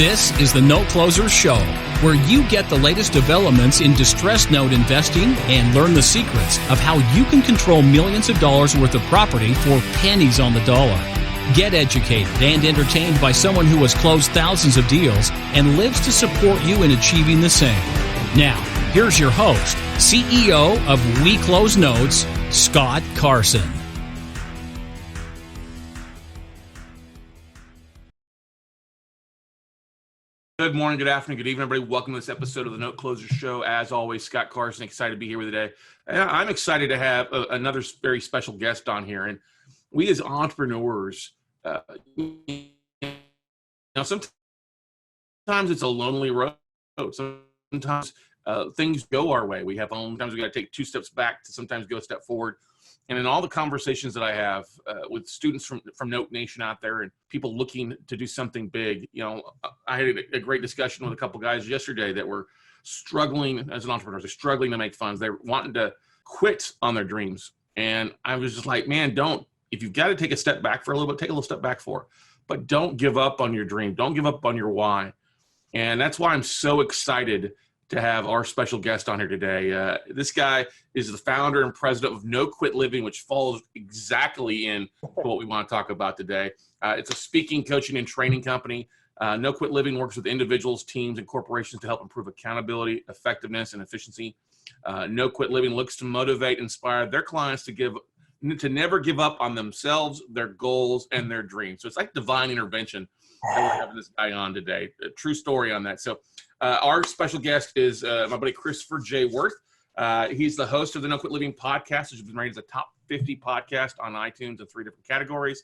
This is the Note Closer Show, where you get the latest developments in distressed note investing and learn the secrets of how you can control millions of dollars worth of property for pennies on the dollar. Get educated and entertained by someone who has closed thousands of deals and lives to support you in achieving the same. Now, here's your host, CEO of We Close Notes, Scott Carson. Good morning, good afternoon, good evening, everybody. Welcome to this episode of the Note Closer Show. As always, Scott Carson, excited to be here with you today. And I'm excited to have another very special guest on here. And we as entrepreneurs, sometimes it's a lonely road. Sometimes things go our way. Sometimes we got to take two steps back to sometimes go a step forward. And in all the conversations that I have with students from Note Nation out there and people looking to do something big, I had a great discussion with a couple guys yesterday that were struggling as an entrepreneur. They're struggling to make funds. They're wanting to quit on their dreams. And I was just like, man, if you've got to take a step back for a little bit, take a little step back for it. But don't give up on your dream. Don't give up on your why. And that's why I'm so excited to have our special guest on here today. This guy is the founder and president of No Quit Living, which falls exactly in what we want to talk about today. It's a speaking, coaching, and training company. No Quit Living works with individuals, teams, and corporations to help improve accountability, effectiveness, and efficiency. No Quit Living looks to motivate, inspire their clients to never give up on themselves, their goals, and their dreams. So it's like divine intervention that we're having this guy on today. A true story on that. So our special guest is my buddy Christopher J. Wirth. He's the host of the No Quit Living podcast, which has been rated as a top 50 podcast on iTunes in 3 different categories: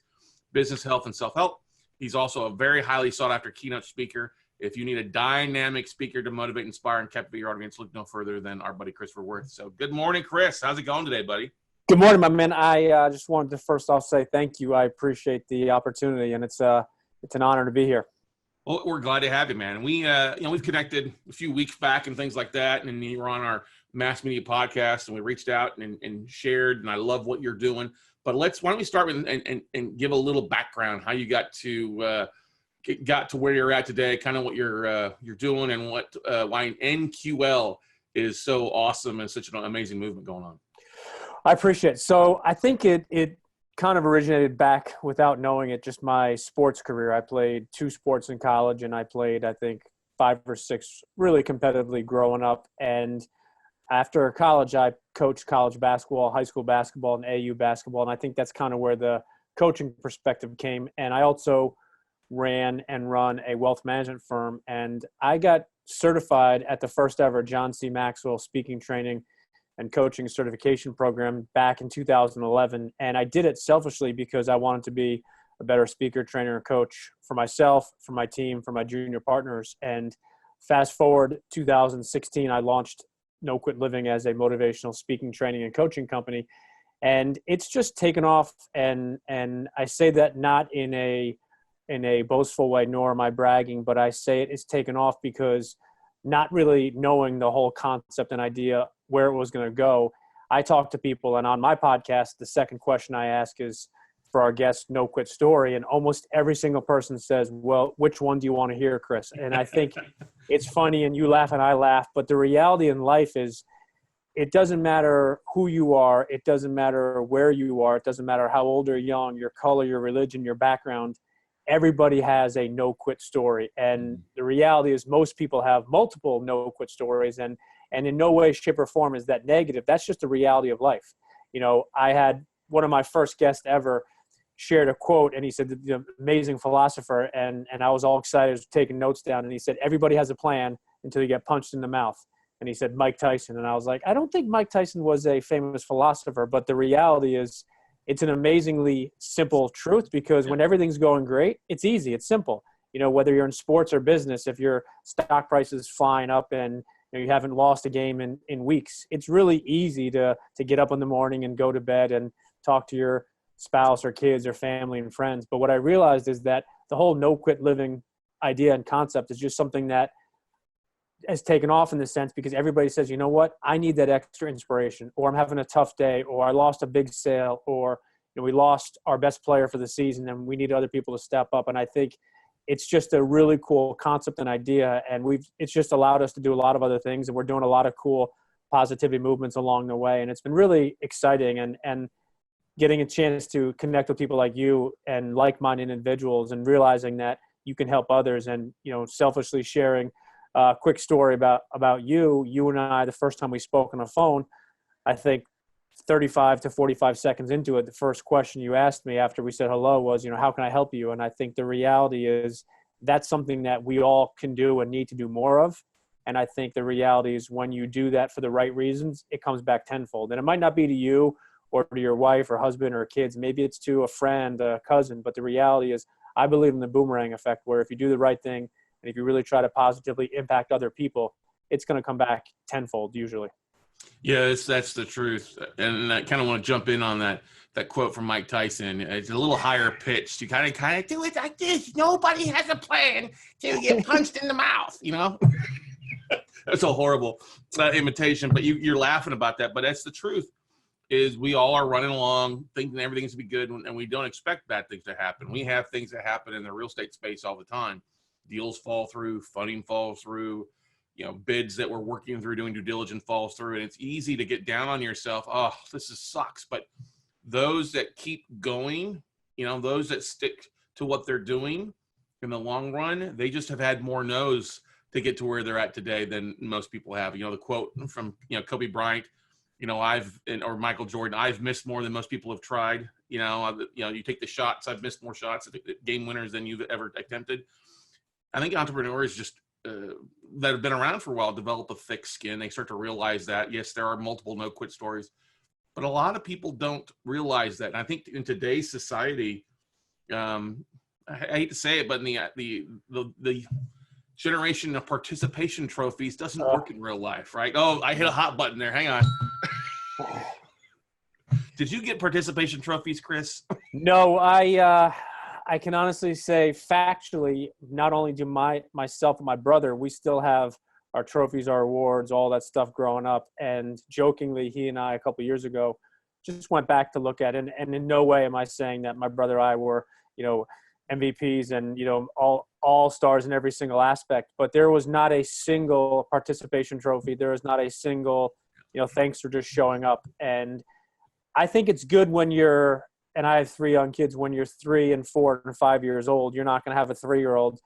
business, health, and self-help. He's also a very highly sought-after keynote speaker. If you need a dynamic speaker to motivate, inspire, and captivate your audience, look no further than our buddy Christopher Wirth. So good morning, Chris. How's it going today, buddy? Good morning, my man. I just wanted to first off say thank you. I appreciate the opportunity, and it's an honor to be here. Well, we're glad to have you, man. We, we've connected a few weeks back and things like that, and you were on our mass media podcast, and we reached out and shared. And I love what you're doing. But why don't we start with and give a little background how you got to where you're at today, kind of what you're doing, and why NQL is so awesome and such an amazing movement going on. I appreciate it. So I think it kind of originated back, without knowing it, just my sports career. I played 2 sports in college, and I played, I think, 5 or 6 really competitively growing up. And after college, I coached college basketball, high school basketball, and AU basketball. And I think that's kind of where the coaching perspective came. And I also ran and run a wealth management firm. And I got certified at the first ever John C. Maxwell speaking, training, and coaching certification program back in 2011. And I did it selfishly because I wanted to be a better speaker, trainer, and coach for myself, for my team, for my junior partners. And fast forward 2016, I launched No Quit Living as a motivational speaking, training, and coaching company. And it's just taken off. And I say that not in a boastful way, nor am I bragging, but I say it's taken off because not really knowing the whole concept and idea where it was going to go, I talk to people, and on my podcast, the second question I ask is for our guest no quit story, and almost every single person says, well, which one do you want to hear, Chris? And I think it's funny, and you laugh and I laugh, but the reality in life is it doesn't matter who you are, it doesn't matter where you are, it doesn't matter how old or young, your color, your religion, your background. Everybody has a no quit story. And the reality is most people have multiple no quit stories, and in no way, shape, or form is that negative. That's just the reality of life. I had one of my first guests ever shared a quote, and he said, the amazing philosopher, and I was all excited, taking notes down, and he said, everybody has a plan until you get punched in the mouth. And he said, Mike Tyson. And I was like, I don't think Mike Tyson was a famous philosopher, but the reality is it's an amazingly simple truth, because when everything's going great, it's easy. It's simple. Whether you're in sports or business, if your stock price is flying up and you haven't lost a game in weeks, it's really easy to get up in the morning and go to bed and talk to your spouse or kids or family and friends. But what I realized is that the whole no quit living idea and concept is just something that has taken off in this sense, because everybody says, you know what, I need that extra inspiration, or I'm having a tough day, or I lost a big sale, or we lost our best player for the season and we need other people to step up. And I think it's just a really cool concept and idea. And it's just allowed us to do a lot of other things. And we're doing a lot of cool positivity movements along the way. And it's been really exciting, and getting a chance to connect with people like you and like-minded individuals, and realizing that you can help others. And, selfishly sharing a quick story about you and I, the first time we spoke on the phone, I think 35 to 45 seconds into it, the first question you asked me after we said hello was, how can I help you? And I think the reality is that's something that we all can do and need to do more of. And I think the reality is when you do that for the right reasons, it comes back tenfold. And it might not be to you or to your wife or husband or kids. Maybe it's to a friend, a cousin. But the reality is, I believe in the boomerang effect, where if you do the right thing and if you really try to positively impact other people, it's going to come back tenfold usually. Yeah, that's the truth. And I kind of want to jump in on that quote from Mike Tyson. It's a little higher pitched. You kind of do it like this. Nobody has a plan till you get punched in the mouth, That's a horrible imitation, but you're laughing about that. But that's the truth, is we all are running along thinking everything's going to be good, and we don't expect bad things to happen. We have things that happen in the real estate space all the time. Deals fall through, funding falls through, bids that we're working through doing due diligence falls through, and it's easy to get down on yourself. Oh, sucks. But those that keep going, those that stick to what they're doing in the long run, they just have had more no's to get to where they're at today than most people have. The quote from, Kobe Bryant, or Michael Jordan, I've missed more than most people have tried. You take the shots, I've missed more shots, game winners than you've ever attempted. I think entrepreneurs just that have been around for a while develop a thick skin. They start to realize that, yes, there are multiple no-quit stories, but a lot of people don't realize that. And I think in today's society, I hate to say it, but in the generation of participation trophies doesn't work in real life, right? Oh, I hit a hot button there. Hang on. Did you get participation trophies, Chris? No, I can honestly say factually, not only do myself and my brother, we still have our trophies, our awards, all that stuff growing up. And jokingly, he and I a couple of years ago just went back to look at it. And in no way am I saying that my brother and I were, MVPs and, all stars in every single aspect. But there was not a single participation trophy. There was not a single, thanks for just showing up. And I think it's good when and I have 3 young kids, when you're 3 and 4 and 5 years old, you're not going to have a 3-year-old,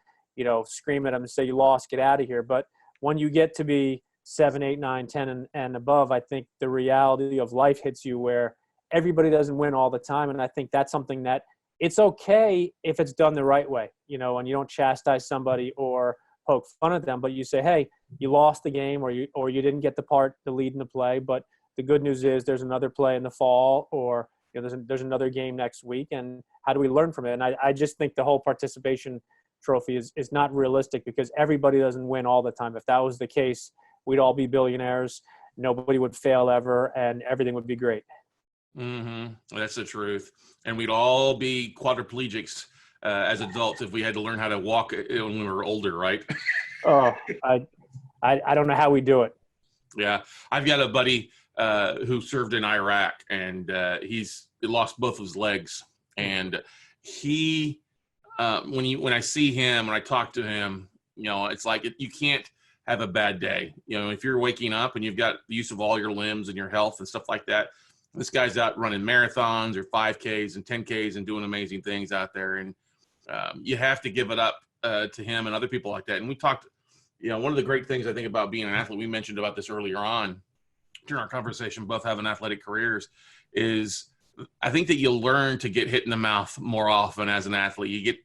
scream at them and say, you lost, get out of here. But when you get to be 7, 8, 9, 10 and above, I think the reality of life hits you where everybody doesn't win all the time. And I think that's something that it's okay if it's done the right way, and you don't chastise somebody or poke fun at them, but you say, hey, you lost the game or you didn't get the lead in the play. But the good news is there's another play in the fall, or there's another game next week, and how do we learn from it? And I just think the whole participation trophy is not realistic, because everybody doesn't win all the time. If that was the case, we'd all be billionaires. Nobody would fail ever, and everything would be great. Mm-hmm. That's the truth. And we'd all be quadriplegics as adults if we had to learn how to walk when we were older, right? Oh, I don't know how we do it. Yeah. I've got a buddy who served in Iraq, and he lost both of his legs. And he, when I see him, when I talk to him, it's like you can't have a bad day. If you're waking up and you've got the use of all your limbs and your health and stuff like that, this guy's out running marathons or 5Ks and 10Ks and doing amazing things out there. And you have to give it up to him and other people like that. And we talked, one of the great things I think about being an athlete, we mentioned about this earlier on during our conversation, both having athletic careers, is I think that you'll learn to get hit in the mouth more often as an athlete. You get,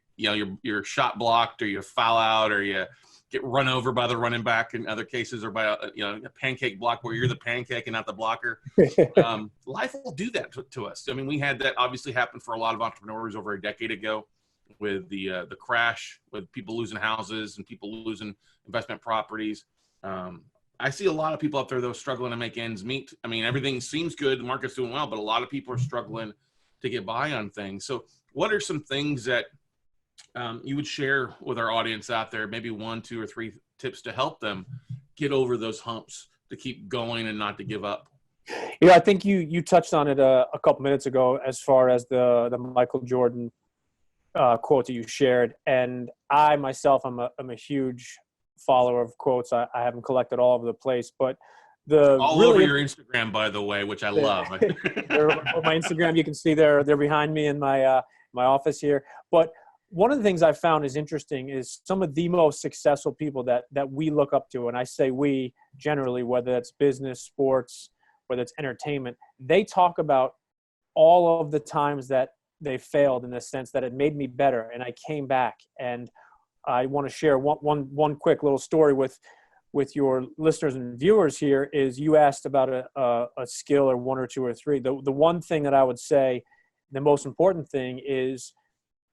you're shot blocked, or you foul out, or you get run over by the running back in other cases, or by a pancake block where you're the pancake and not the blocker. Life will do that to us. I mean, we had that obviously happen for a lot of entrepreneurs over a decade ago with the crash, with people losing houses and people losing investment properties. I see a lot of people out there, though, struggling to make ends meet. I mean, everything seems good. The market's doing well, but a lot of people are struggling to get by on things. So what are some things that you would share with our audience out there, maybe 1, 2, or 3 tips to help them get over those humps, to keep going and not to give up? Yeah, I think you touched on it a couple minutes ago as far as the Michael Jordan quote that you shared. And I myself, I'm a huge follower of quotes. I have them collected all over the place, but all over your Instagram, by the way, which I love. On my Instagram, you can see they're behind me in my office here. But one of the things I found is interesting is some of the most successful people that we look up to, and I say we generally, whether that's business, sports, whether it's entertainment, they talk about all of the times that they failed in the sense that it made me better and I came back. And I want to share one quick little story with your listeners and viewers here. Is you asked about a skill or one or two or three. The one thing that I would say, the most important thing is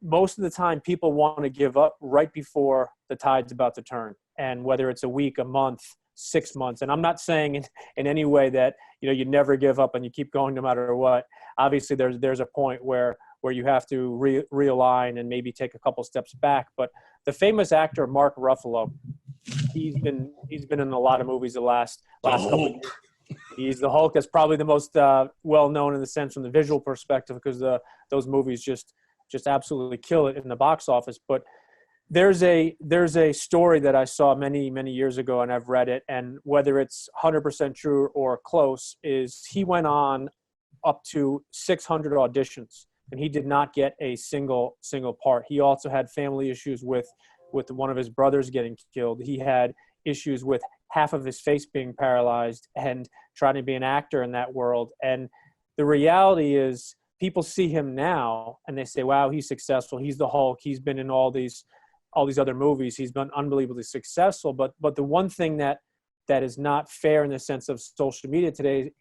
most of the time people want to give up right before the tide's about to turn. And whether it's a week, a month, 6 months. And I'm not saying in any way that, you never give up and you keep going no matter what. Obviously there's a point where you have to realign and maybe take a couple steps back. But the famous actor, Mark Ruffalo, he's been in a lot of movies the last couple of years. He's the Hulk. That's probably the most well known in the sense from the visual perspective, because those movies just absolutely kill it in the box office. But there's a story that I saw many years ago, and I've read it, and whether it's 100% true or close, is he went on up to 600 auditions and he did not get a single part. He also had family issues with one of his brothers getting killed. He had issues with half of his face being paralyzed and trying to be an actor in that world. And the reality is people see him now and they say, wow, he's successful. He's the Hulk. He's been in all these other movies. He's been unbelievably successful. But the one thing that is not fair in the sense of social media today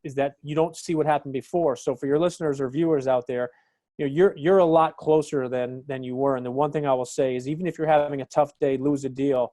is that you don't see what happened before. So for your listeners or viewers out there, you're a lot closer than you were. And the one thing I will say is, even if you're having a tough day, lose a deal,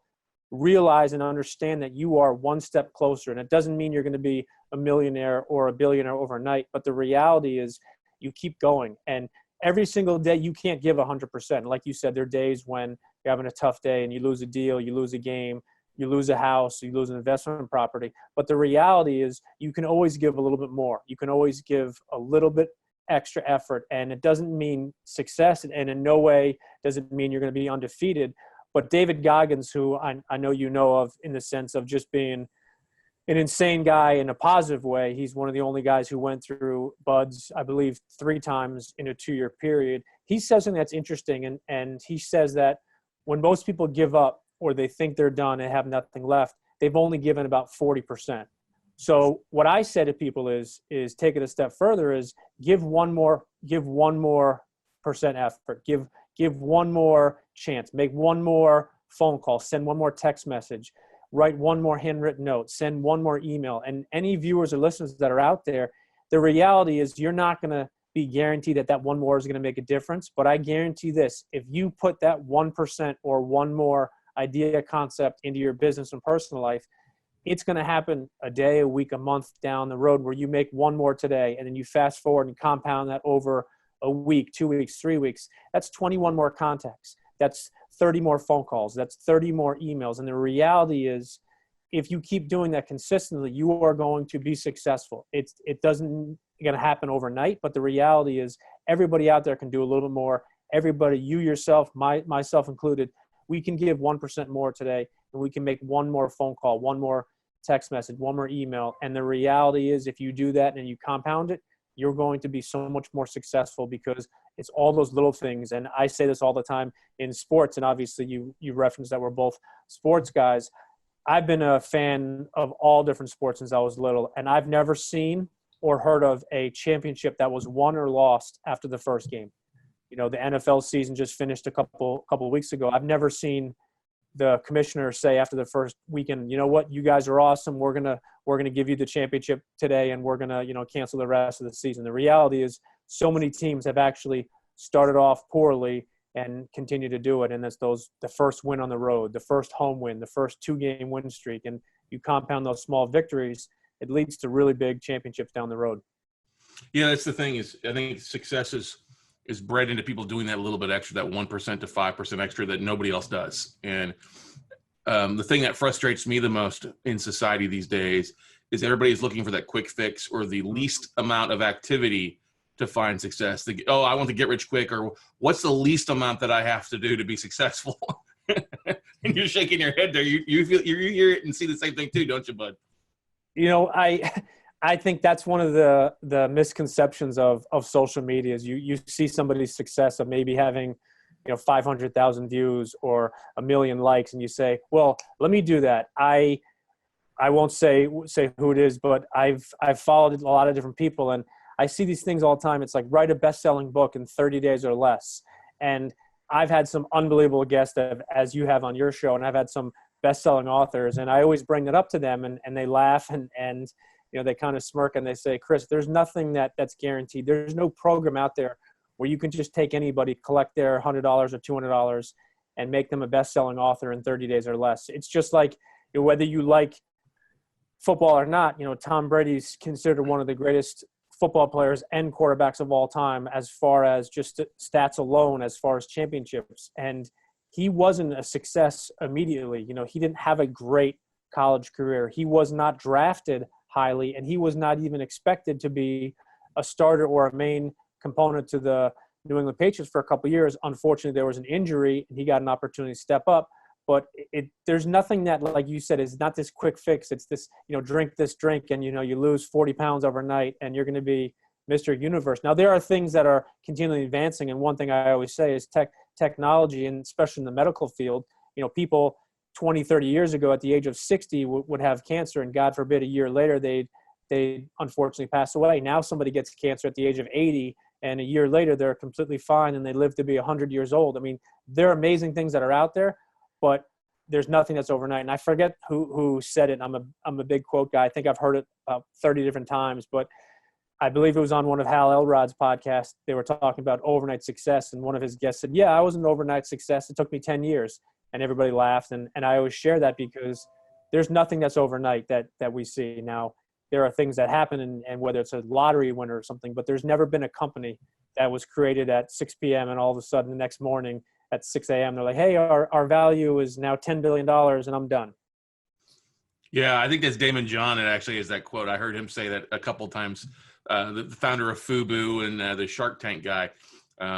realize and understand that you are one step closer. And it doesn't mean you're going to be a millionaire or a billionaire overnight. But the reality is you keep going. And every single day you can't give 100%. Like you said, there are days when you're having a tough day and you lose a deal, you lose a game, you lose a house, you lose an investment property. But the reality is you can always give a little bit more. You can always give a little bit extra effort. And it doesn't mean success, and in no way does it mean you're going to be undefeated. But David Goggins, who I know you know of in the sense of just being an insane guy in a positive way, he's one of the only guys who went through buds, I believe, 3 times in a 2-year period. He says something that's interesting, and he says that when most people give up or they think they're done and have nothing left, they've only given about 40%. So what I say to people is take it a step further, is give one more percent effort, give one more chance, make one more phone call, send one more text message, write one more handwritten note, send one more email. And any viewers or listeners that are out there, the reality is you're not going to be guaranteed that one more is going to make a difference. But I guarantee this, if you put that 1% or one more idea, concept into your business and personal life, it's going to happen a day, a week, a month down the road where you make one more today, and then you fast forward and compound that over a week, 2 weeks, 3 weeks. That's 21 more contacts. That's 30 more phone calls. That's 30 more emails. And the reality is, if you keep doing that consistently, you are going to be successful. It doesn't going to happen overnight, but the reality is everybody out there can do a little more. Everybody, you yourself, myself included, we can give 1% more today, and we can make one more phone call, one more text message, one more email. And the reality is, if you do that and you compound it, you're going to be so much more successful, because it's all those little things. And I say this all the time in sports, and obviously you referenced that we're both sports guys. I've been a fan of all different sports since I was little, and I've never seen or heard of a championship that was won or lost after the first game. The NFL season just finished a couple of weeks ago. I've never seen the commissioner say after the first weekend, you know what, you guys are awesome. We're gonna give you the championship today, and we're gonna cancel the rest of the season. The reality is, so many teams have actually started off poorly and continue to do it. And that's the first win on the road, the first home win, the first 2-game win streak, and you compound those small victories, it leads to really big championships down the road. Yeah, that's the thing, is I think success is bred into people doing that little bit extra, that 1% to 5% extra that nobody else does. And the thing that frustrates me the most in society these days is everybody's looking for that quick fix or the least amount of activity to find success. Oh, I want to get rich quick, or what's the least amount that I have to do to be successful? And you're shaking your head there. You feel you hear it and see the same thing too, don't you, bud? You know, I think that's one of the misconceptions of social media is you see somebody's success of maybe having, 500,000 views or 1 million likes, and you say, well, let me do that. I won't say who it is, but I've followed a lot of different people, and I see these things all the time. It's like, write a best-selling book in 30 days or less. And I've had some unbelievable guests, as you have on your show, and I've had some best-selling authors, and I always bring that up to them, and they laugh, and they kind of smirk, and they say, Chris, there's nothing that's guaranteed. There's no program out there where you can just take anybody, collect their $100 or $200, and make them a best-selling author in 30 days or less. It's just like, whether you like football or not, Tom Brady's considered one of the greatest football players and quarterbacks of all time as far as just stats alone, as far as championships. And he wasn't a success immediately. He didn't have a great college career. He was not drafted highly, and he was not even expected to be a starter or a main component to the New England Patriots for a couple of years. Unfortunately, there was an injury, and he got an opportunity to step up. But there's nothing that, like you said, is not this quick fix. It's this, drink this drink, and, you lose 40 pounds overnight, and you're going to be Mr. Universe. Now, there are things that are continually advancing, and one thing I always say is technology, and especially in the medical field, people 20, 30 years ago at the age of 60 would have cancer, and God forbid, a year later, they'd unfortunately pass away. Now somebody gets cancer at the age of 80, and a year later, they're completely fine, and they live to be 100 years old. I mean, there are amazing things that are out there, but there's nothing that's overnight. And I forget who said it. I'm a big quote guy. I think I've heard it about 30 different times, but I believe it was on one of Hal Elrod's podcasts. They were talking about overnight success, and one of his guests said, yeah, I was an overnight success. It took me 10 years. And everybody laughed. And I always share that because there's nothing that's overnight that we see. Now, there are things that happen, and whether it's a lottery winner or something, but there's never been a company that was created at 6 p.m. and all of a sudden the next morning at 6 a.m. they're like, hey, our value is now $10 billion and I'm done. Yeah, I think that's Daymond John. It actually is that quote. I heard him say that a couple times. The founder of FUBU and the Shark Tank guy.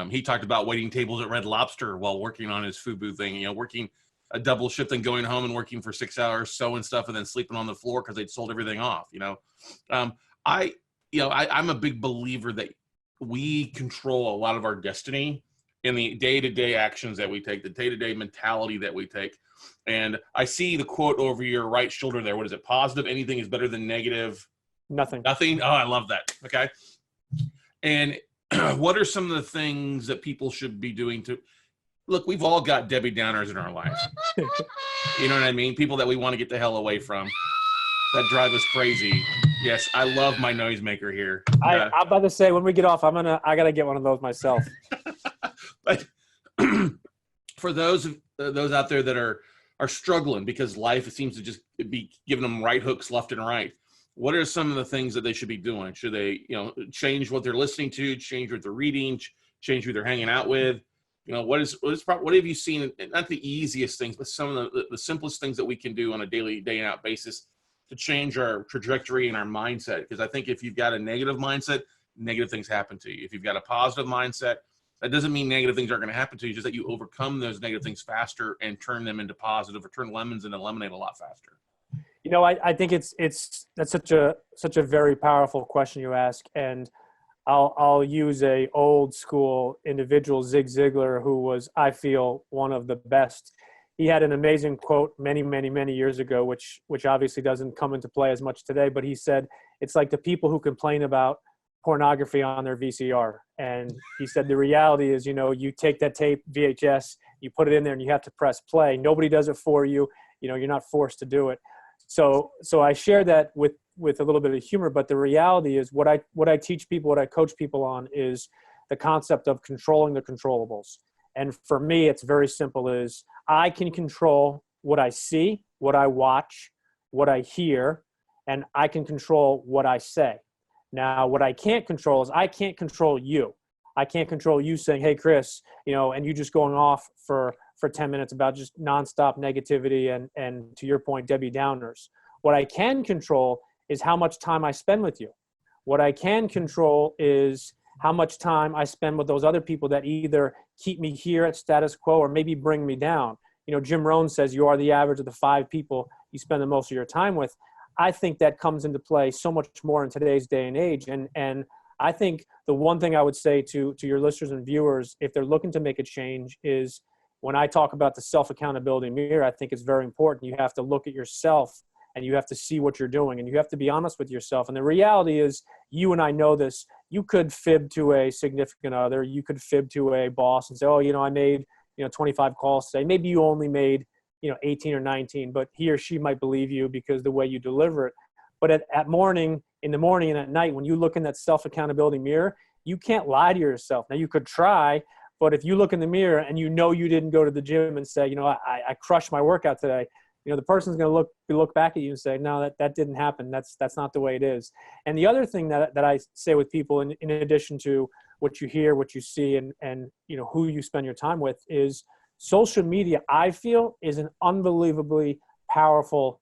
He talked about waiting tables at Red Lobster while working on his FUBU thing, working a double shift and going home and working for 6 hours, sewing stuff, and then sleeping on the floor because they'd sold everything off. I'm a big believer that we control a lot of our destiny in the day-to-day actions that we take, the day-to-day mentality that we take. And I see the quote over your right shoulder there. What is it? Positive anything is better than negative nothing. Oh, I love that. Okay. And what are some of the things that people should be doing to look? We've all got Debbie Downers in our lives. You know what I mean? People that we want to get the hell away from, that drive us crazy. Yes, I love my noisemaker here. I'm about to say, when we get off, I gotta get one of those myself. But for those out there that are struggling because life seems to just be giving them right hooks left and right, what are some of the things that they should be doing? Should they, change what they're listening to, change what they're reading, change who they're hanging out with? What have you seen? Not the easiest things, but some of the simplest things that we can do on a daily, day in out basis to change our trajectory and our mindset. Because I think if you've got a negative mindset, negative things happen to you. If you've got a positive mindset, that doesn't mean negative things aren't going to happen to you. Just that you overcome those negative things faster and turn them into positive, or turn lemons into lemonade a lot faster. I think that's such a very powerful question you ask, and I'll use a old school individual, Zig Ziglar, who was, I feel, one of the best. He had an amazing quote many, many, many years ago, which obviously doesn't come into play as much today, but he said, it's like the people who complain about pornography on their VCR. And he said, the reality is, you take that tape, VHS, you put it in there and you have to press play. Nobody does it for you. You're not forced to do it. So I share that with a little bit of humor, but the reality is what I teach people, what I coach people on is the concept of controlling the controllables. And for me, it's very simple, is I can control what I see, what I watch, what I hear, and I can control what I say. Now, what I can't control is I can't control you. I can't control you saying, hey, Chris, and you just going off for 10 minutes about just nonstop negativity and to your point, Debbie Downers. What I can control is how much time I spend with you. What I can control is how much time I spend with those other people that either keep me here at status quo or maybe bring me down. Jim Rohn says you are the average of the 5 people you spend the most of your time with. I think that comes into play so much more in today's day and age. And I think the one thing I would say to your listeners and viewers, if they're looking to make a change, is when I talk about the self-accountability mirror, I think it's very important. You have to look at yourself and you have to see what you're doing and you have to be honest with yourself. And the reality is, you and I know this, you could fib to a significant other. You could fib to a boss and say, oh, I made, 25 calls today. Maybe you only made, 18 or 19, but he or she might believe you because the way you deliver it. But in the morning and at night, when you look in that self-accountability mirror, you can't lie to yourself. Now you could try, but if you look in the mirror and you didn't go to the gym and say, I crushed my workout today, the person's going to look back at you and say, no, that didn't happen. That's not the way it is. And the other thing that I say with people, in addition to what you hear, what you see, and who you spend your time with, is social media, I feel, is an unbelievably powerful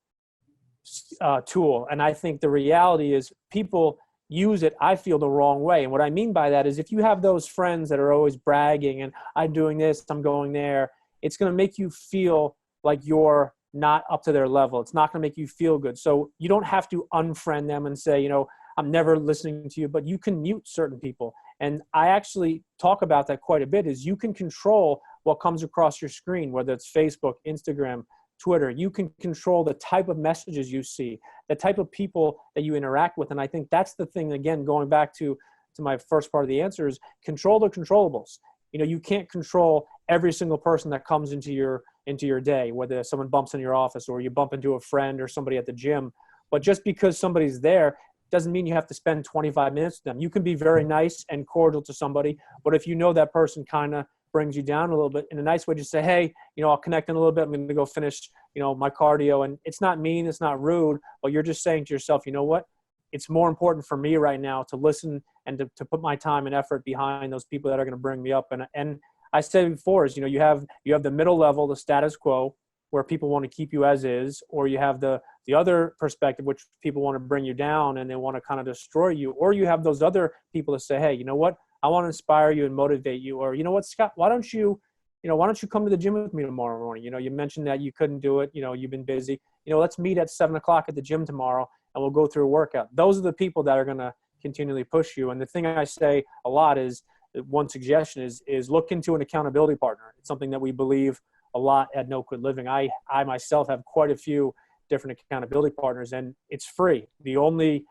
tool. And I think the reality is people use it, I feel, the wrong way. And what I mean by that is, if you have those friends that are always bragging and I'm doing this, I'm going there, it's going to make you feel like you're not up to their level. It's not going to make you feel good. So you don't have to unfriend them and say, I'm never listening to you, but you can mute certain people. And I actually talk about that quite a bit, is you can control what comes across your screen, whether it's Facebook, Instagram, Twitter. You can control the type of messages you see, the type of people that you interact with. And I think that's the thing, again, going back to my first part of the answer, is control the controllables. You can't control every single person that comes into your day, whether someone bumps in your office or you bump into a friend or somebody at the gym. But just because somebody's there doesn't mean you have to spend 25 minutes with them. You can be very nice and cordial to somebody, but if that person kind of brings you down a little bit, in a nice way, just say, hey, I'll connect in a little bit. I'm going to go finish, my cardio. And it's not mean, it's not rude, but you're just saying to yourself, you know what? It's more important for me right now to listen and to put my time and effort behind those people that are going to bring me up. And I said before is, you have the middle level, the status quo, where people want to keep you as is, or you have the other perspective, which people want to bring you down and they want to kind of destroy you. Or you have those other people that say, hey, you know what? I want to inspire you and motivate you. Or, what, Scott, why don't you come to the gym with me tomorrow morning? You mentioned that you couldn't do it. You've been busy. Let's meet at 7:00 at the gym tomorrow and we'll go through a workout. Those are the people that are going to continually push you. And the thing I say a lot is, one suggestion is look into an accountability partner. It's something that we believe a lot at No Quit Living. I myself have quite a few different accountability partners, and it's free. The only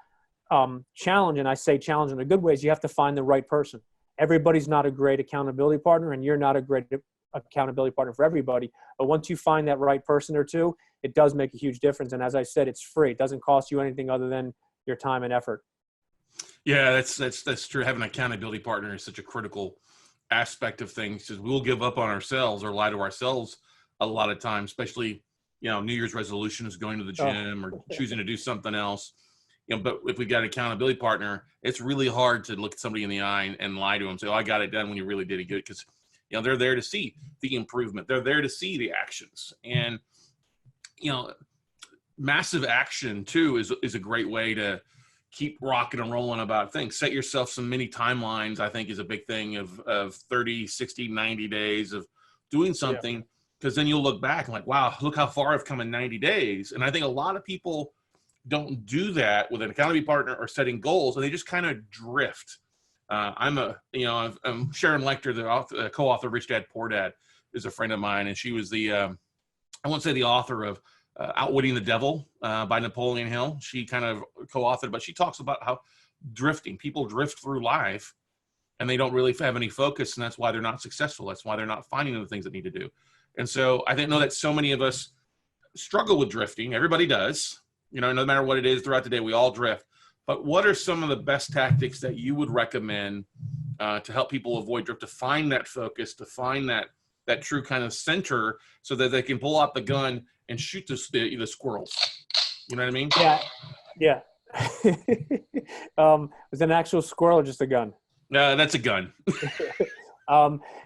challenge, and I say challenge in a good way, is you have to find the right person. Everybody's not a great accountability partner, and you're not a great accountability partner for everybody. But once you find that right person or two, it does make a huge difference. And as I said, it's free. It doesn't cost you anything other than your time and effort. Yeah, that's true. Having an accountability partner is such a critical aspect of things, because we'll give up on ourselves or lie to ourselves a lot of times, especially, New Year's resolution is going to the gym or choosing to do something else. But if we've got an accountability partner, it's really hard to look at somebody in the eye and lie to them, say, oh, I got it done, when you really did it good. Because, they're there to see the improvement. They're there to see the actions. And, massive action too is a great way to keep rocking and rolling about things. Set yourself some mini timelines, I think, is a big thing of 30, 60, 90 days of doing something. Because then you'll look back and like, wow, look how far I've come in 90 days. And I think a lot of people don't do that with an accountability partner or setting goals, and they just kind of drift. I'm Sharon Lecter, the co-author of Rich Dad Poor Dad, is a friend of mine, and she was I won't say the author of Outwitting the Devil by Napoleon Hill. She kind of co-authored, but she talks about how people drift through life and they don't really have any focus, and that's why they're not successful. That's why they're not finding the things that need to do. And so I know that so many of us struggle with drifting. Everybody does, no matter what it is throughout the day, we all drift. But what are some of the best tactics that you would recommend to help people avoid drift, to find that focus, to find that true kind of center, so that they can pull out the gun and shoot the squirrels? You know what I mean? Yeah. Was it an actual squirrel or just a gun? That's a gun.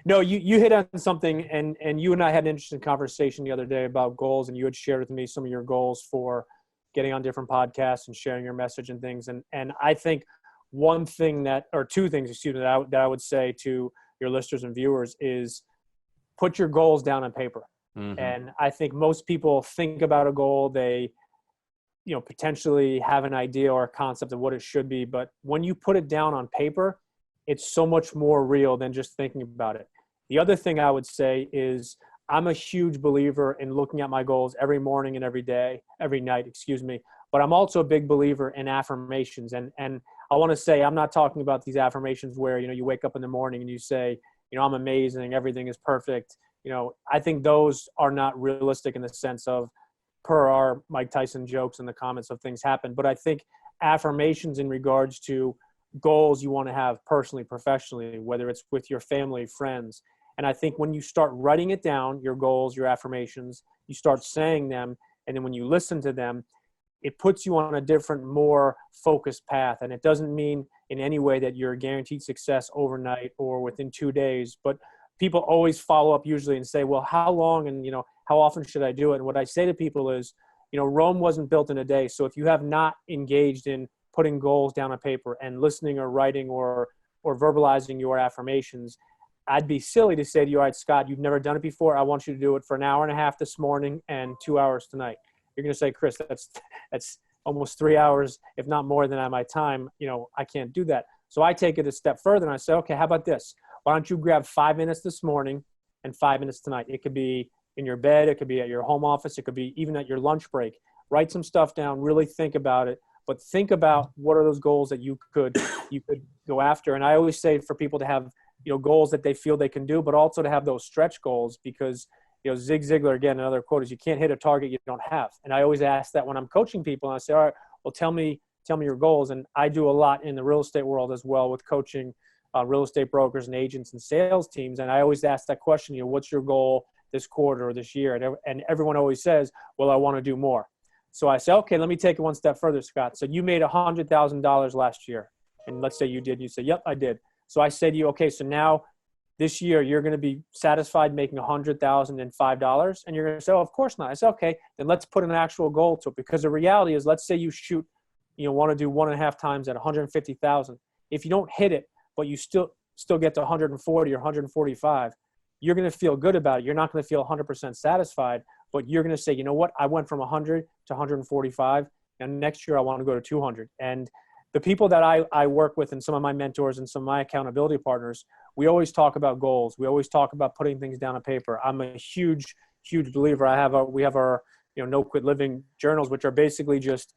No, you hit on something, and you and I had an interesting conversation the other day about goals, and you had shared with me some of your goals for getting on different podcasts and sharing your message and things. And I think one thing or two things, excuse me, that I would say to your listeners and viewers is put your goals down on paper. Mm-hmm. And I think most people think about a goal, they, potentially have an idea or a concept of what it should be. But when you put it down on paper, it's so much more real than just thinking about it. The other thing I would say is I'm a huge believer in looking at my goals every morning and every night, but I'm also a big believer in affirmations. And I want to say, I'm not talking about these affirmations where, you wake up in the morning and you say, I'm amazing, everything is perfect. I think those are not realistic in the sense of, per our Mike Tyson jokes in the comments of things happen. But I think affirmations in regards to goals you want to have personally, professionally, whether it's with your family, friends. And I think when you start writing it down, your goals, your affirmations, you start saying them. And then when you listen to them, it puts you on a different, more focused path. And it doesn't mean in any way that you're guaranteed success overnight or within 2 days, but people always follow up usually and say, well, how long and, how often should I do it? And what I say to people is, Rome wasn't built in a day. So if you have not engaged in putting goals down on paper and listening or writing or verbalizing your affirmations, I'd be silly to say to you, all right, Scott, you've never done it before. I want you to do it for an hour and a half this morning and 2 hours tonight. You're going to say, Chris, that's almost 3 hours, if not more than at my time. I can't do that. So I take it a step further and I say, okay, how about this? Why don't you grab 5 minutes this morning and 5 minutes tonight? It could be in your bed. It could be at your home office. It could be even at your lunch break. Write some stuff down, really think about it, but think about what are those goals that you could go after. And I always say for people to have, goals that they feel they can do, but also to have those stretch goals because, Zig Ziglar, again, another quote is you can't hit a target you don't have. And I always ask that when I'm coaching people and I say, all right, well, tell me your goals. And I do a lot in the real estate world as well with coaching real estate brokers and agents and sales teams. And I always ask that question, what's your goal this quarter or this year? And everyone always says, well, I want to do more. So I say, okay, let me take it one step further, Scott. So you made $100,000 last year. And let's say you did. You say, yep, I did. So I say to you, okay, so now this year you're going to be satisfied making $100,005. And you're going to say, oh, of course not. I say, okay, then let's put an actual goal to it. Because the reality is, let's say you shoot, want to do 1.5 times at 150,000. If you don't hit it, but you still get to 140 or 145, you're going to feel good about it. You're not going to feel 100% satisfied, but you're going to say, you know what? I went from 100 to 145, and next year I want to go to 200. And the people that I work with and some of my mentors and some of my accountability partners, we always talk about goals. We always talk about putting things down on paper. I'm a huge believer. We have our, No Quit Living journals, which are basically just,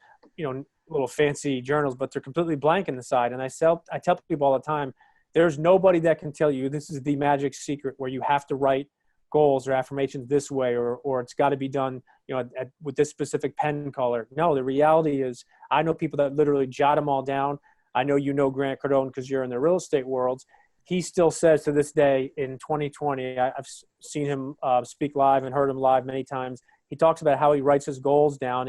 little fancy journals, but they're completely blank in the side. And I tell people all the time, there's nobody that can tell you this is the magic secret where you have to write goals or affirmations this way, or it's got to be done, with this specific pen color. No, the reality is I know people that literally jot them all down. I know Grant Cardone because you're in the real estate world. He still says to this day in 2020, I've seen him speak live and heard him live many times. He talks about how he writes his goals down.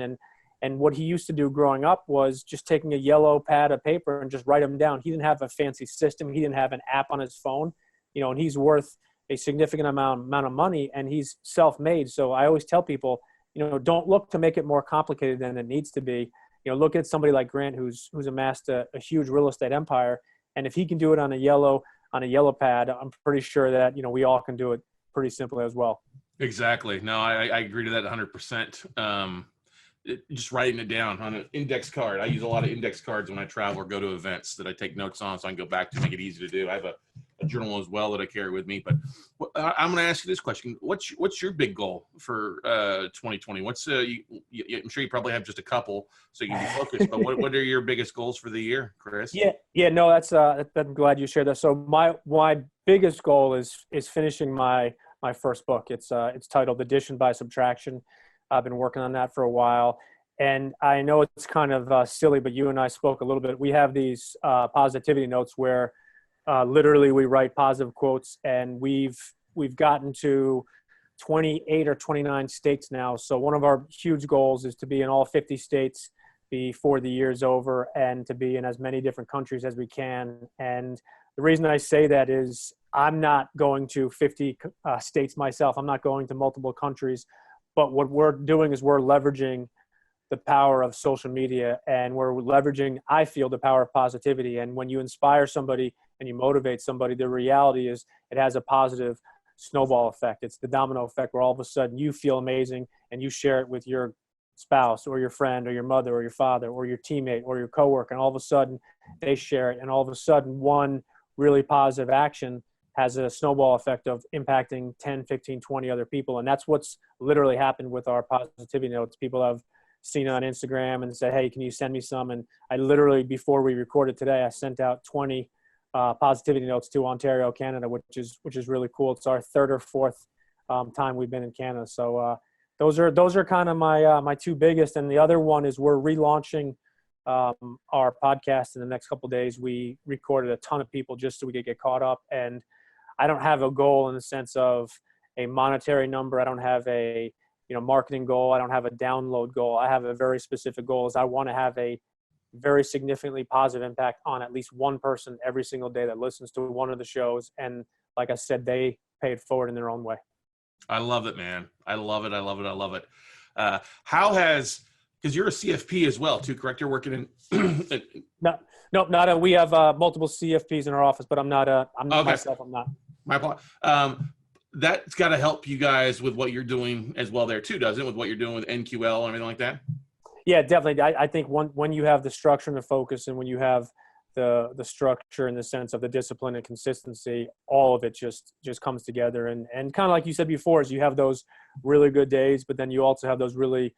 And what he used to do growing up was just taking a yellow pad of paper and just write them down. He didn't have a fancy system. He didn't have an app on his phone, and he's worth a significant amount of money and he's self-made. So I always tell people, don't look to make it more complicated than it needs to be. Look at somebody like Grant, who's amassed a huge real estate empire. And if he can do it on a yellow pad, I'm pretty sure that, we all can do it pretty simply as well. Exactly. No, I agree to that 100%. Just writing it down on an index card. I use a lot of index cards when I travel or go to events that I take notes on so I can go back to make it easy to do. I have a journal as well that I carry with me. But I'm going to ask you this question. What's your big goal for 2020? I'm sure you probably have just a couple so you can be focused, but what are your biggest goals for the year, Chris? Yeah, no, I'm glad you shared that. So my biggest goal is finishing my first book. It's titled Addition by Subtraction. I've been working on that for a while, and I know it's kind of silly, but you and I spoke a little bit. We have these positivity notes where literally we write positive quotes, and we've gotten to 28 or 29 states now. So one of our huge goals is to be in all 50 states before the year's over and to be in as many different countries as we can. And the reason I say that is I'm not going to 50 states myself. I'm not going to multiple countries. But what we're doing is we're leveraging the power of social media, and we're leveraging, I feel, the power of positivity. And when you inspire somebody and you motivate somebody, the reality is it has a positive snowball effect. It's the domino effect where all of a sudden you feel amazing and you share it with your spouse or your friend or your mother or your father or your teammate or your coworker, and all of a sudden they share it, and all of a sudden one really positive action has a snowball effect of impacting 10, 15, 20 other people. And that's what's literally happened with our positivity notes. People have seen it on Instagram and said, hey, can you send me some? And I literally, before we recorded today, I sent out 20 positivity notes to Ontario, Canada, which is really cool. It's our third or fourth time we've been in Canada. So those are kind of my two biggest. And the other one is we're relaunching our podcast in the next couple of days. We recorded a ton of people just so we could get caught up. And I don't have a goal in the sense of a monetary number. I don't have a marketing goal. I don't have a download goal. I have a very specific goal. Is I want to have a very significantly positive impact on at least one person every single day that listens to one of the shows. And like I said, they pay it forward in their own way. I love it, man. I love it. Because you're a CFP as well too, correct? You're working in No, not we have multiple CFPs in our office, but I'm not Okay. myself. I'm not. My apologies. That's got to help you guys with what you're doing as well there too, doesn't it? With what you're doing with NQL and everything like that? Yeah, definitely. I think when you have the structure and the focus, and when you have the structure in the sense of the discipline and consistency, all of it just comes together. And kind of like you said before, is you have those really good days, but then you also have those really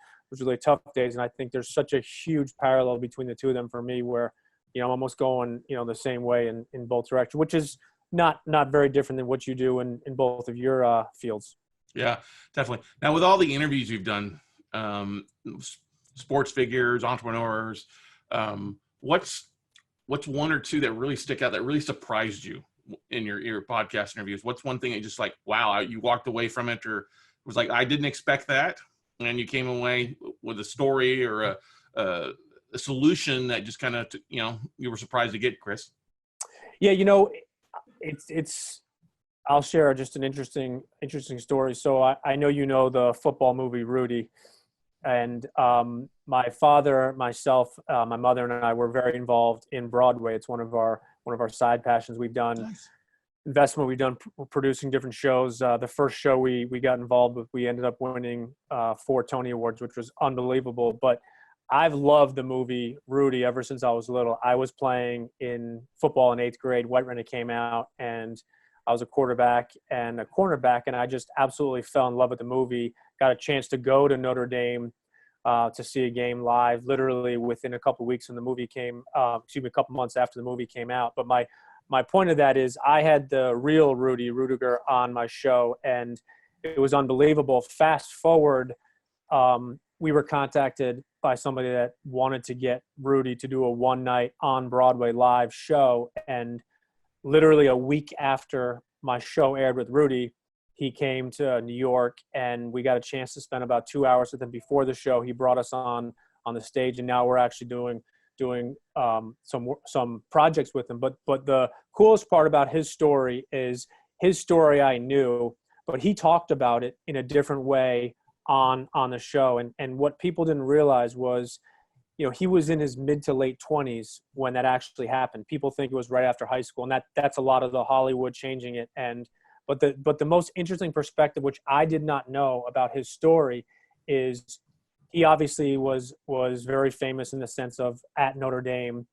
tough days. And I think there's such a huge parallel between the two of them for me, where I'm almost going the same way in both directions, which is not very different than what you do in both of your fields. Yeah, definitely. Now, with all the interviews you've done, sports figures, entrepreneurs, what's one or two that really stick out, that really surprised you in your podcast interviews? What's one thing that just like, wow, you walked away from it, or was like, I didn't expect that, and you came away with a story or a solution that just kind of you were surprised to get, Chris? Yeah, it's I'll share just an interesting story. So I know the football movie Rudy, and my father, myself, my mother, and I were very involved in Broadway. It's one of our side passions. We've done Nice. investment. We've done producing different shows. The first show we got involved with, we ended up winning 4 Tony Awards, which was unbelievable. But I've loved the movie Rudy ever since I was little. I was playing in football in 8th grade. White Rennet came out, and I was a quarterback and a cornerback, and I just absolutely fell in love with the movie. Got a chance to go to Notre Dame to see a game live, literally within a couple of weeks when the movie came. A couple months after the movie came out. But my point of that is, I had the real Rudy Rudiger on my show, and it was unbelievable. Fast forward, we were contacted by somebody that wanted to get Rudy to do a one-night on Broadway live show, and literally a week after my show aired with Rudy, he came to New York, and we got a chance to spend about 2 hours with him before the show. He brought us on the stage, and now we're actually doing some projects with him. But the coolest part about his story is his story I knew, but he talked about it in a different way on the show. And what people didn't realize was, he was in his mid to late 20s when that actually happened. People think it was right after high school, and that's a lot of the Hollywood changing it. But the most interesting perspective, which I did not know about his story, is he obviously was very famous in the sense of at Notre Dame.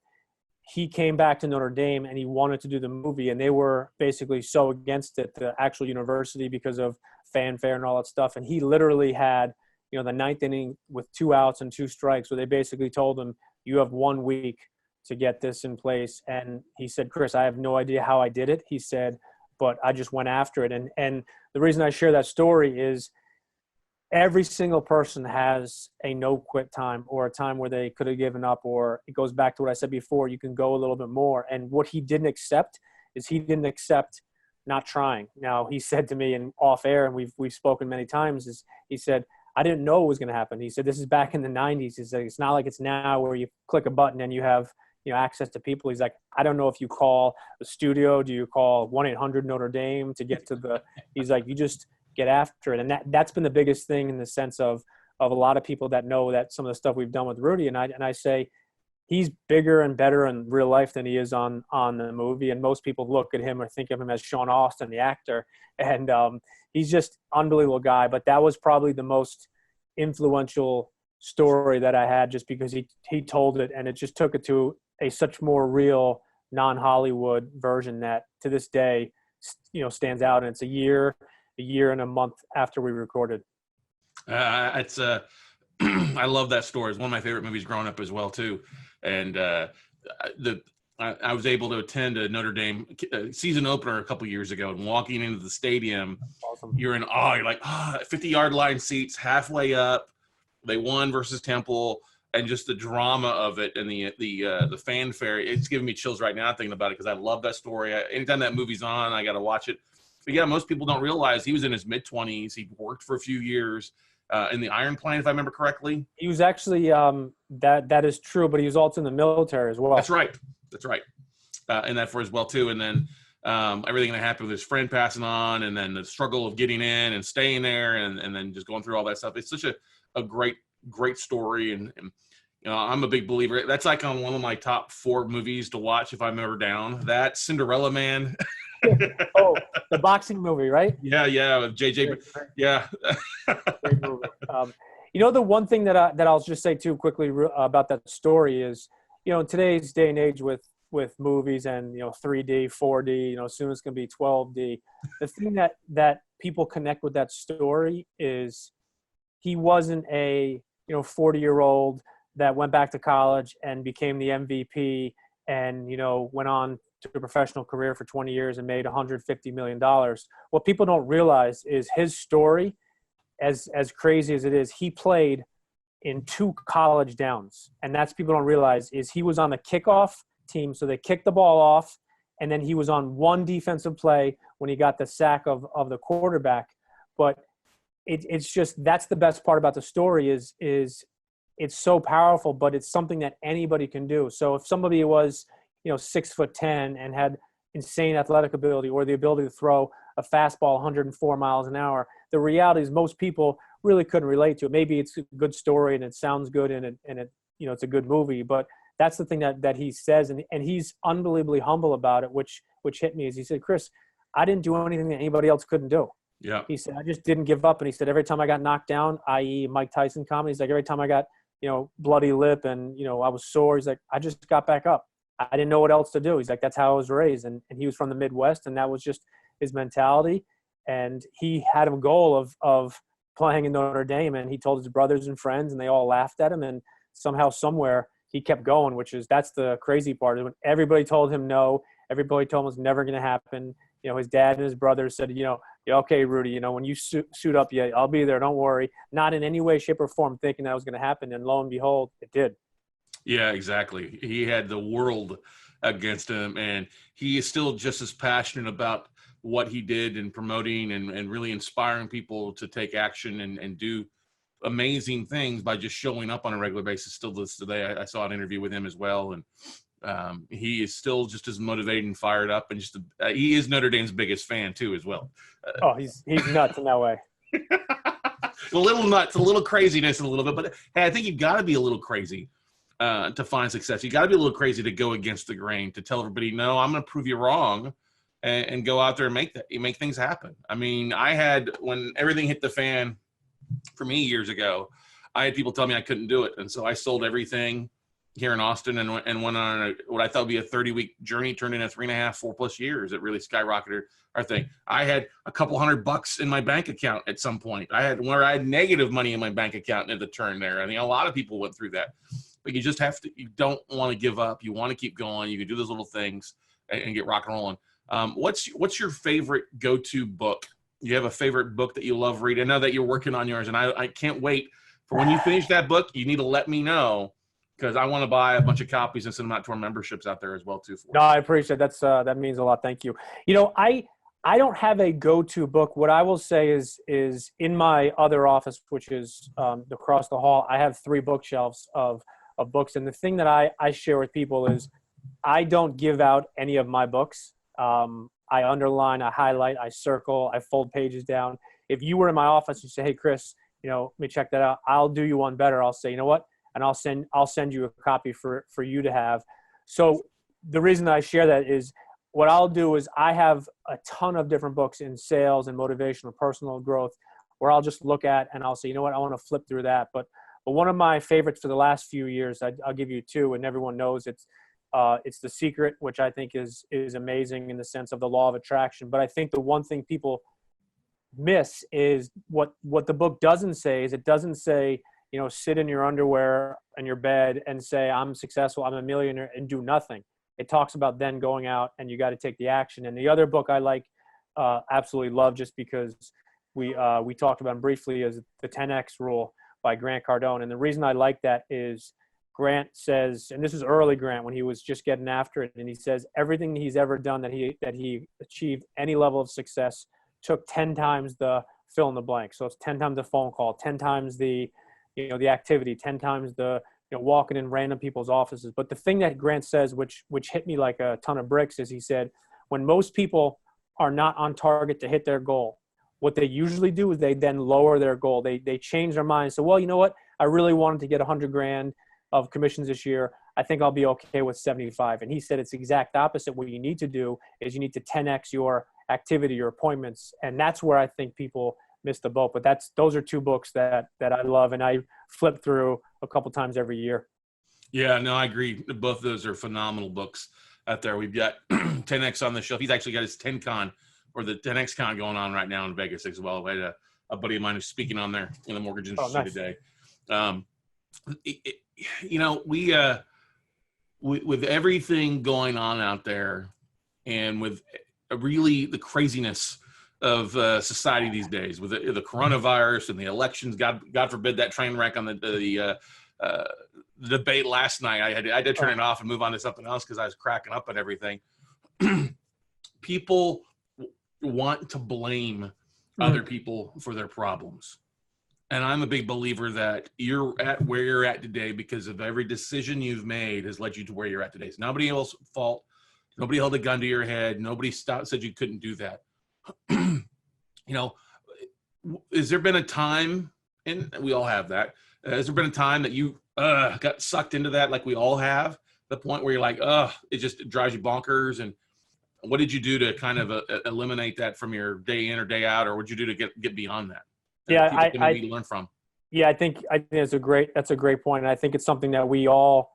He came back to Notre Dame and he wanted to do the movie, and they were basically so against it, the actual university, because of fanfare and all that stuff. And he literally had, the ninth inning with 2 outs and 2 strikes, where they basically told him, you have 1 week to get this in place. And he said, Chris, I have no idea how I did it. He said, but I just went after it. And the reason I share that story is every single person has a no quit time, or a time where they could have given up, or it goes back to what I said before, you can go a little bit more. And what he didn't accept is he didn't accept not trying. Now, he said to me in off air, and we've spoken many times, is he said, I didn't know it was going to happen. He said, this is back in the 90s. He said, it's not like it's now where you click a button and you have access to people. He's like, I don't know if you call the studio, do you call 1-800 Notre Dame to get to the, he's like, you just get after it. And that's been the biggest thing in the sense of of a lot of people that know that some of the stuff we've done with Rudy. And I say he's bigger and better in real life than he is on the movie. And most people look at him or think of him as Sean Austin, the actor. And he's just unbelievable guy. But that was probably the most influential story that I had, just because he told it, and it just took it to a such more real non-Hollywood version that to this day, stands out. And it's a year and a month after we recorded. It's I love that story. It's one of my favorite movies growing up as well too. And I was able to attend a Notre Dame season opener a couple years ago, and walking into the stadium, Awesome. You're in awe. You're like, 50-yard line seats, halfway up. They won versus Temple, and just the drama of it and the fanfare. It's giving me chills right now thinking about it, because I love that story. Anytime that movie's on, I got to watch it. But yeah, most people don't realize he was in his mid-20s. He worked for a few years in the Iron Plane, if I remember correctly. He was actually that is true, but he was also in the military as well. That's right. And that for as well too. And then everything that happened with his friend passing on, and then the struggle of getting in and staying there, and then just going through all that stuff. It's such a great story. And I'm a big believer. That's like on one of my top 4 movies to watch if I'm ever down. That, Cinderella Man. Oh, the boxing movie, right? Yeah, with JJ. Yeah. Great movie. The one thing that I'll just say too quickly about that story is, in today's day and age with movies and 3D, 4D, soon it's going to be 12D. The thing that people connect with that story is he wasn't a 40-year-old that went back to college and became the MVP and went on to a professional career for 20 years and made $150 million. What people don't realize is his story, as crazy as it is, he played in 2 college downs. And that's, people don't realize, is he was on the kickoff team. So they kicked the ball off, and then he was on one defensive play when he got the sack of the quarterback. But it's just, that's the best part about the story is it's so powerful, but it's something that anybody can do. So if somebody was 6'10" and had insane athletic ability, or the ability to throw a fastball 104 miles an hour, the reality is most people really couldn't relate to it. Maybe it's a good story and it sounds good and it's a good movie, but that's the thing that he says, and he's unbelievably humble about it, which hit me. Is he said, "Chris, I didn't do anything that anybody else couldn't do." Yeah. He said, "I just didn't give up." And he said, every time I got knocked down, i.e. Mike Tyson comedy, he's like, every time I got bloody lip and I was sore, he's like, I just got back up. I didn't know what else to do. He's like, that's how I was raised. And he was from the Midwest, and that was just his mentality. And he had a goal of playing in Notre Dame, and he told his brothers and friends, and they all laughed at him. And somehow, somewhere, he kept going, that's the crazy part. Is when everybody told him no, everybody told him it was never going to happen. His dad and his brothers said, "Yeah, okay, Rudy, when you suit up, yeah, I'll be there. Don't worry." Not in any way, shape, or form thinking that was going to happen. And lo and behold, it did. Yeah, exactly. He had the world against him, and he is still just as passionate about what he did in promoting and really inspiring people to take action and do amazing things by just showing up on a regular basis. Still to this today, I saw an interview with him as well, and he is still just as motivated and fired up, and he is Notre Dame's biggest fan too as well. He's nuts in that way. A little nuts, a little craziness, a little bit, but hey, I think you've got to be a little crazy to find success. You got to be a little crazy to go against the grain, to tell everybody, no, I'm going to prove you wrong, and go out there and make things happen. I mean, when everything hit the fan for me years ago, I had people tell me I couldn't do it. And so I sold everything here in Austin and went on what I thought would be a 30-week journey, turned into 3.5, 4+ years. It really skyrocketed our thing. I had a couple $100 in my bank account at some point. I had negative money in my bank account at the turn there. I mean, a lot of people went through that. But you just you don't want to give up. You want to keep going. You can do those little things and get rock and rolling. What's your favorite go-to book? You have a favorite book that you love reading? I know that you're working on yours, and I can't wait for when you finish that book. You need to let me know, because I want to buy a bunch of copies and send them out to our memberships out there as well too. No, I appreciate it. That means a lot. Thank you. I don't have a go-to book. What I will say is in my other office, which is across the hall, I have 3 bookshelves of books. And the thing that I share with people is I don't give out any of my books. I underline, I highlight, I circle, I fold pages down. If you were in my office and you say, "Hey, Chris, let me check that out. I'll do you one better. I'll say, you know what? And I'll send you a copy for you to have. So the reason that I share that is what I'll do is I have a ton of different books in sales and motivational personal growth where I'll just look at and I'll say, you know what? I want to flip through that. But one of my favorites for the last few years, I'll give you two, and everyone knows it's The Secret, which I think is amazing in the sense of the law of attraction. But I think the one thing people miss is what the book doesn't say is it doesn't say, sit in your underwear in your bed and say, I'm successful, I'm a millionaire, and do nothing. It talks about then going out and you got to take the action. And the other book I absolutely love, just because we talked about them briefly, is the 10X Rule by Grant Cardone. And the reason I like that is Grant says, and this is early Grant when he was just getting after it, and he says everything he's ever done that he achieved any level of success took 10 times the fill in the blank. So it's 10 times the phone call, 10 times the activity, 10 times the walking in random people's offices. But the thing that Grant says, which hit me like a ton of bricks, is he said, when most people are not on target to hit their goal, what they usually do is they then lower their goal. They change their mind. So, well, you know what? I really wanted to get $100,000 of commissions this year. I think I'll be okay with 75. And he said it's the exact opposite. What you need to do is you need to 10X your activity, your appointments. And that's where I think people miss the boat. But those are two books that I love, and I flip through a couple times every year. Yeah, no, I agree. Both of those are phenomenal books out there. We've got 10X on the shelf. He's actually got his 10Con, or the 10X Con, going on right now in Vegas as well. I had a buddy of mine who's speaking on there in the mortgage industry today. With everything going on out there, and with really the craziness of society these days, with the coronavirus and the elections, God forbid that train wreck on the debate last night. I had to turn it off and move on to something else because I was cracking up at everything. People want to blame other people for their problems. And I'm a big believer that you're at where you're at today because of every decision you've made has led you to where you're at today. It's nobody else's fault. Nobody held a gun to your head. Nobody said you couldn't do that. Has there been a time, and we all have that, has there been a time that you got sucked into that, like we all have, the point where you're like, it just drives you bonkers? And what did you do to kind of eliminate that from your day in or day out, or what did you do to get beyond that? I learn from. Yeah, I think that's a great point. And I think it's something that we all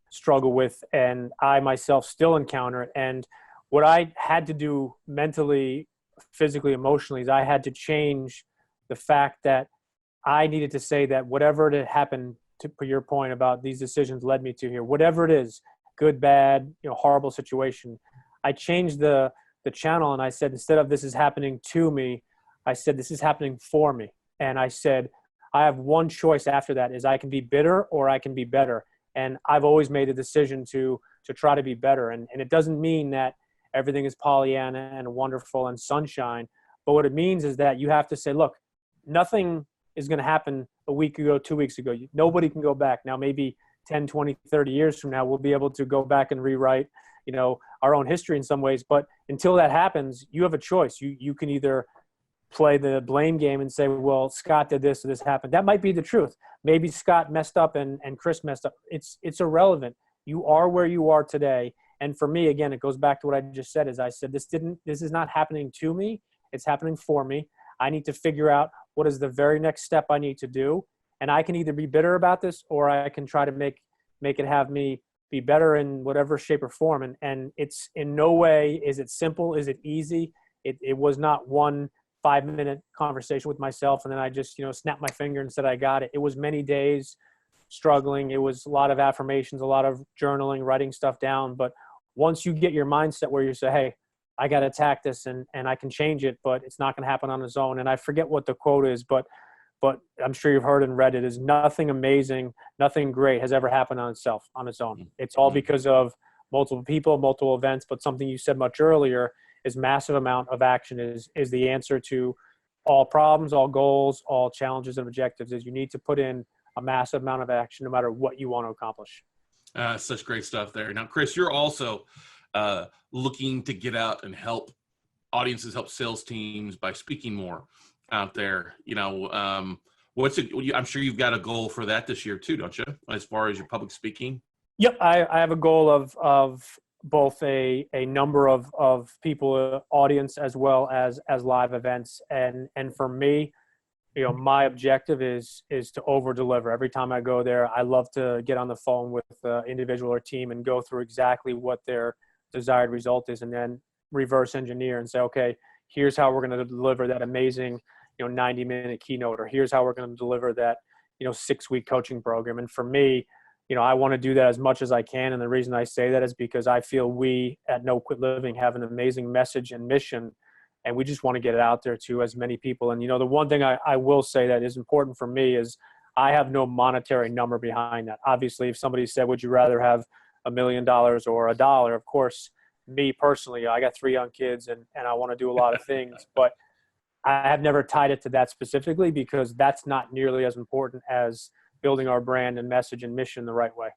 struggle with, and I myself still encounter it. And what I had to do mentally, physically, emotionally, is I had to change the fact that I needed to say that whatever had happened, to put your point about these decisions led me to here, whatever it is, good, bad, horrible situation, I changed the channel, and I said, instead of this is happening to me, I said, this is happening for me. And I said, I have one choice after that, is I can be bitter or I can be better. And I've always made a decision to try to be better. And it doesn't mean that everything is Pollyanna and wonderful and sunshine. But what it means is that you have to say, look, nothing is going to happen a week ago, 2 weeks ago. Nobody can go back. Now, maybe 10, 20, 30 years from now, we'll be able to go back and rewrite, our own history in some ways. But until that happens, you have a choice. You can either play the blame game and say, well, Scott did this or this happened. That might be the truth. Maybe Scott messed up and Chris messed up. It's irrelevant. You are where you are today. And for me, again, it goes back to what I just said, is I said, this is not happening to me. It's happening for me. I need to figure out what is the very next step I need to do. And I can either be bitter about this, or I can try to make it have me be better in whatever shape or form. And it's in no way, is it simple? Is it easy? It was not 1 5-minute conversation with myself and then I just, snapped my finger and said, I got it. It was many days struggling. It was a lot of affirmations, a lot of journaling, writing stuff down. But once you get your mindset where you say, hey, I got to attack this and I can change it, but it's not going to happen on its own. And I forget what the quote is, but I'm sure you've heard and read it, is nothing amazing, nothing great has ever happened on its own. It's all because of multiple people, multiple events. But something you said much earlier is massive amount of action is the answer to all problems, all goals, all challenges and objectives, is you need to put in a massive amount of action no matter what you want to accomplish. Such great stuff there. Now, Chris, you're also looking to get out and help audiences, help sales teams by speaking more out there. I'm sure you've got a goal for that this year too, don't you? As far as your public speaking. Yep, I have a goal of both a number of people, audience, as well as live events, and for me, my objective is to over deliver. Every time I go there, I love to get on the phone with the individual or team and go through exactly what their desired result is, and then reverse engineer and say, okay, here's how we're going to deliver that amazing 90-minute keynote, or here's how we're going to deliver that 6-week coaching program. And for me, I want to do that as much as I can. And the reason I say that is because I feel we at No Quit Living have an amazing message and mission, and we just want to get it out there to as many people. And, the one thing I will say that is important for me is I have no monetary number behind that. Obviously, if somebody said, would you rather have $1 million or $1? Of course, me personally, I got 3 young kids and I want to do a lot of things, but I have never tied it to that specifically, because that's not nearly as important as building our brand and message and mission the right way.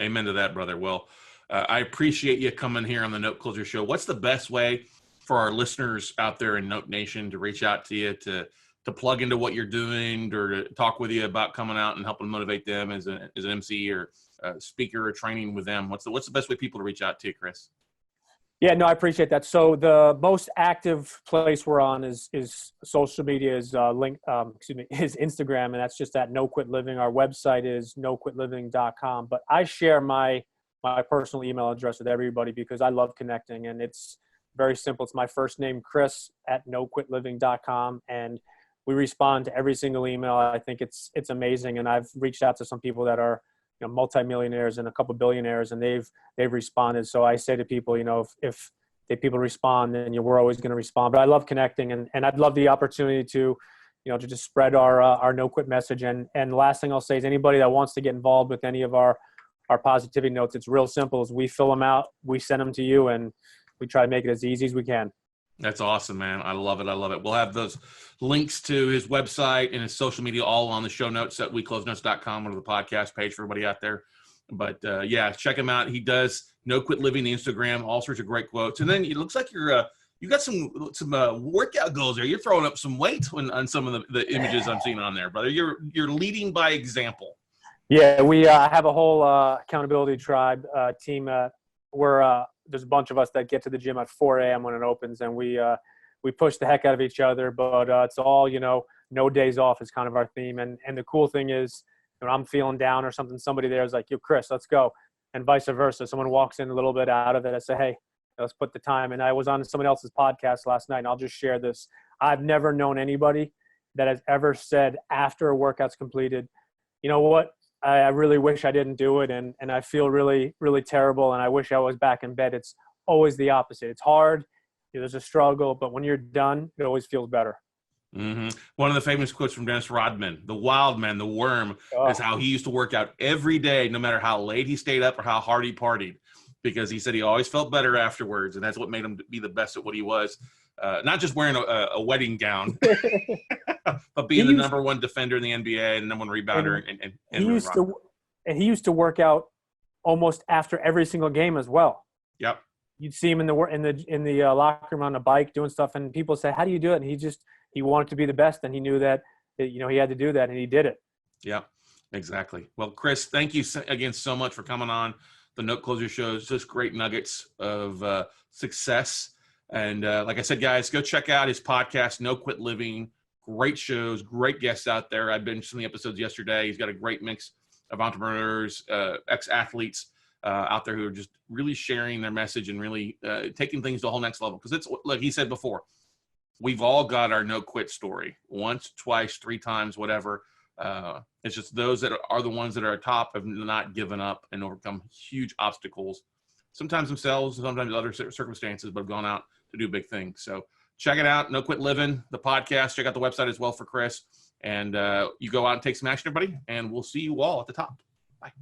Amen to that, brother. Well, I appreciate you coming here on the Note Closer Show. What's the best way for our listeners out there in Note Nation to reach out to you, to plug into what you're doing, or to talk with you about coming out and helping motivate them as an MC or speaker or training with them? What's the best way people to reach out to you, Chris? Yeah, no, I appreciate that. So the most active place we're on is social media, is is Instagram, and that's just at No Quit Living. Our website is noquitliving.com. But I share my personal email address with everybody because I love connecting, and it's very simple. It's my first name, Chris, at noquitliving.com, and we respond to every single email. I think it's amazing, and I've reached out to some people that are multimillionaires and a couple billionaires, and they've responded. So I say to people, if people respond, then we're always going to respond. But I love connecting, and I'd love the opportunity to just spread our no quit message. And the last thing I'll say is, anybody that wants to get involved with any of our positivity notes, it's real simple. Is we fill them out, we send them to you, and we try to make it as easy as we can. That's awesome, man. I love it. We'll have those links to his website and his social media all on the show notes at WeCloseNotes.com, under the podcast page for everybody out there. But yeah, check him out. He does No Quit Living, the Instagram, all sorts of great quotes. And then it looks like you got some workout goals there. You're throwing up some weight on some of the images I'm seeing on there, brother. You're leading by example. Yeah, we have a whole accountability tribe team. There's a bunch of us that get to the gym at 4 a.m. when it opens, and we push the heck out of each other. But it's all, no days off is kind of our theme. And the cool thing is, when I'm feeling down or something, somebody there is like, yo, Chris, let's go. And vice versa. Someone walks in a little bit out of it. I say, hey, let's put the time. And I was on someone else's podcast last night, and I'll just share this. I've never known anybody that has ever said after a workout's completed, you know what? I really wish I didn't do it, and I feel really, really terrible, and I wish I was back in bed. It's always the opposite. It's hard. There's a struggle, but when you're done, it always feels better. Mm-hmm. One of the famous quotes from Dennis Rodman, the wild man, the worm, is how he used to work out every day, no matter how late he stayed up or how hard he partied, because he said he always felt better afterwards, and that's what made him be the best at what he was. Not just wearing a wedding gown, but being the number one defender in the NBA and number one rebounder. And he used to work out almost after every single game as well. Yep. You'd see him in the locker room on a bike doing stuff, and people say, "How do you do it?" And he wanted to be the best, and he knew that he had to do that, and he did it. Yeah, exactly. Well, Chris, thank you again so much for coming on the Note Closer Show. It's just great nuggets of success. And like I said, guys, go check out his podcast, No Quit Living. Great shows, great guests out there. I've been to the episodes yesterday. He's got a great mix of entrepreneurs, ex-athletes out there who are just really sharing their message and really taking things to a whole next level. Because it's like he said before, we've all got our no quit story once, twice, 3 times, whatever. It's just those that are the ones that are at top have not given up and overcome huge obstacles, sometimes themselves, sometimes other circumstances, but have gone out to do big things. So check it out. No Quit Living, the podcast. Check out the website as well for Chris. And you go out and take some action, everybody. And we'll see you all at the top. Bye.